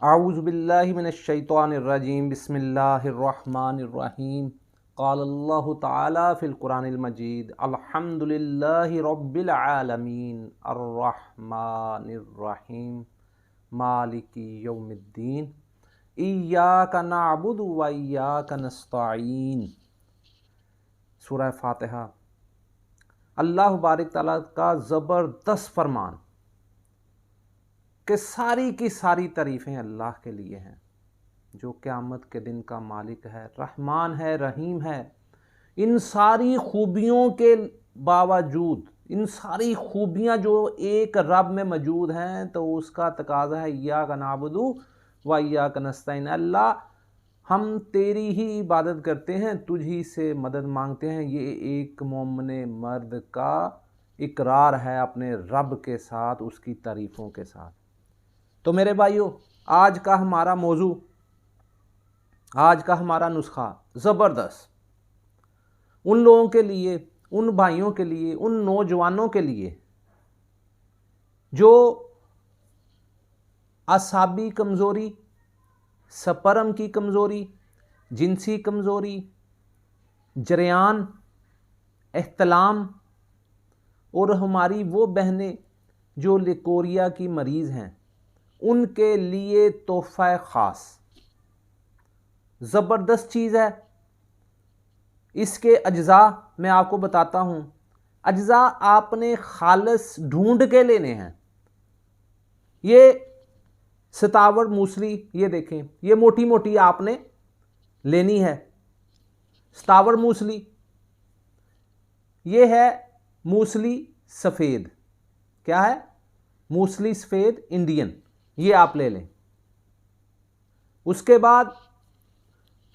आऊज़ु बिल्लाहि मिनश्शैतानिर्रजीम बिस्मिल्लाहिर्रहमानिर्रहीम क़ालल्लाहु तआला फ़िल क़ुरानिल मजीद अल्हम्दुलिल्लाहि रब्बिल आलमीन अर्रहमानिर्रहीम मालिकी यौमिद्दीन इय्याका नअबुदु व इय्याका नस्तईन। सूरह फातिहा। अल्लाह बारिक तआला का ज़बरदस्त फरमान कि सारी की सारी तारीफ़ें अल्लाह के लिए हैं जो क़यामत के दिन का मालिक है, रहमान है, रहीम है। इन सारी खूबियों के बावजूद, इन सारी खूबियाँ जो एक रब में मौजूद हैं, तो उसका तकाज़ा है इय्याका नअबुदु व इय्याका नस्तईन। अल्लाह, हम तेरी ही इबादत करते हैं, तुझ ही से मदद मांगते हैं। ये एक मोमिन मर्द का इकरार है अपने रब के साथ, उसकी तारीफ़ों के साथ। तो मेरे भाइयों, आज का हमारा मौजू, आज का हमारा नुस्खा ज़बरदस्त उन लोगों के लिए, उन भाइयों के लिए, उन नौजवानों के लिए जो असाबी कमज़ोरी, स्पर्म की कमज़ोरी, जिनसी कमज़ोरी, जरियान, एहतलाम, और हमारी वो बहनें जो लिकोरिया की मरीज़ हैं, उनके लिए तोहफ़ा ख़ास ज़बरदस्त चीज़ है। इसके अज्जा मैं आपको बताता हूँ। अज्जा आपने खालिस ढूंढ के लेने हैं। ये सतावर मूसली, ये देखें, ये मोटी मोटी आपने लेनी है सतावर मूसली। ये है मूसली सफ़ेद, क्या है? मूसली सफ़ेद इंडियन, ये आप ले लें। उसके बाद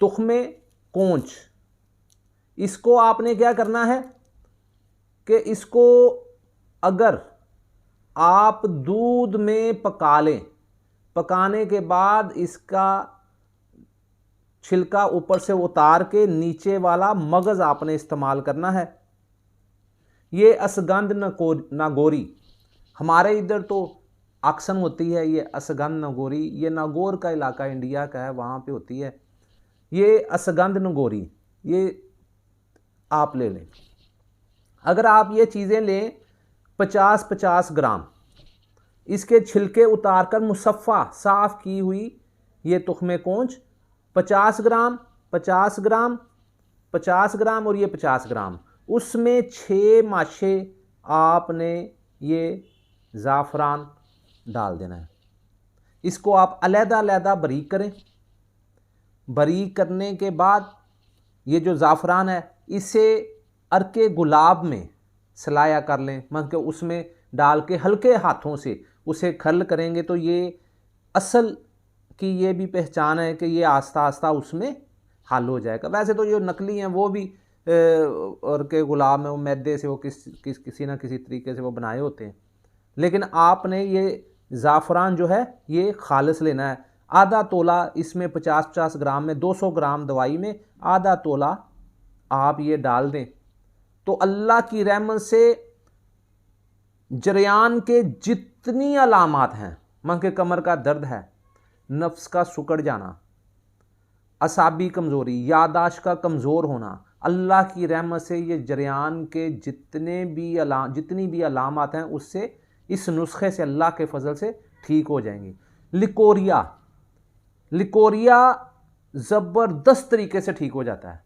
तुख्मे कोंच, इसको आपने क्या करना है कि इसको अगर आप दूध में पका लें, पकाने के बाद इसका छिलका ऊपर से उतार के नीचे वाला मगज़ आपने इस्तेमाल करना है। ये असगंध नागौरी, हमारे इधर तो अक्सन होती है, ये असगंध नागौरी, ये नागौर का इलाका इंडिया का है, वहाँ पे होती है ये असगंध नागौरी। ये आप ले लें। अगर आप ये चीज़ें लें 50-50 ग्राम, इसके छिलके उतारकर मुसफ़ा साफ़ की हुई ये तुख्मे कोंच 50 ग्राम, 50 ग्राम, 50 ग्राम और ये 50 ग्राम, उसमें 6 माशे आपने ये ज़ाफ़रान डाल देना है। इसको आप अलहदा-अलहदा बारीक करें। बारीक करने के बाद ये जो ज़ाफ़रान है, इसे अर्के गुलाब में सलाया कर लें, मतलब कि उसमें डाल के हल्के हाथों से उसे खल करेंगे तो ये असल की ये भी पहचान है कि ये आस्ता आस्ता उसमें हल हो जाएगा। वैसे तो जो नकली हैं वो भी अर्के गुलाब में वो मैदे से वो किसी ना किसी तरीके से वो बनाए होते हैं, लेकिन आपने ये ज़ाफ़रान जो है ये खालिस लेना है। आधा तोला इसमें 50-50 ग्राम में 200 ग्राम दवाई में आधा तोला आप ये डाल दें, तो अल्लाह की रहमत से जरियान के जितनी अलामात हैं, मन के कमर का दर्द है, नफ्स का सुकड़ जाना, असाबी कमज़ोरी, यादाश्त का कमज़ोर होना, अल्लाह की रहमत से ये जरियान के जितनी भी अलामात हैं उससे इस नुस्खे से अल्लाह के फजल से ठीक हो जाएंगी। लिकोरिया, लिकोरिया ज़बरदस्त तरीके से ठीक हो जाता है।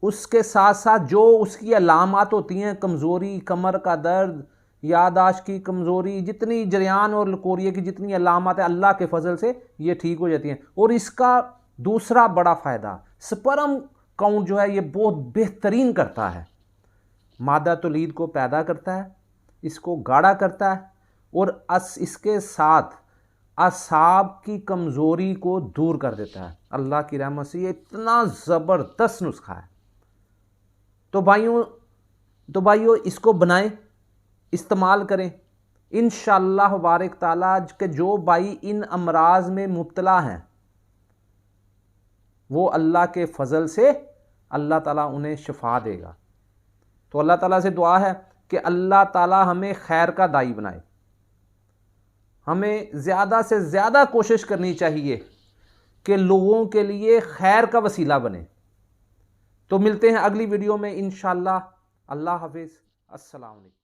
उसके साथ साथ जो उसकी अलामात होती हैं, कमज़ोरी, कमर का दर्द, यादाश्त की कमज़ोरी, जितनी जरियान और लिकोरिया की जितनी अलामात है, अल्लाह के फजल से ये ठीक हो जाती हैं। और इसका दूसरा बड़ा फ़ायदा, स्पर्म काउंट जो है ये बहुत बेहतरीन करता है, मादा तौलीद को पैदा करता है, इसको गाढ़ा करता है, और इसके साथ असाब की कमज़ोरी को दूर कर देता है। अल्लाह की रहमत से ये इतना ज़बरदस्त नुस्खा है। तो भाइयों इसको बनाएं, इस्तेमाल करें। इंशाअल्लाह बारिक ताला के जो भाई इन अमराज में मुब्तला हैं, वो अल्लाह के फजल से अल्लाह ताला उन्हें शिफा देगा। तो अल्लाह ताला से दुआ है कि अल्लाह ताला हमें खैर का दाई बनाए। हमें ज़्यादा से ज़्यादा कोशिश करनी चाहिए कि लोगों के लिए खैर का वसीला बने। तो मिलते हैं अगली वीडियो में इंशाअल्लाह। अल्लाह हाफिज़। अस्सलाम वालेकुम।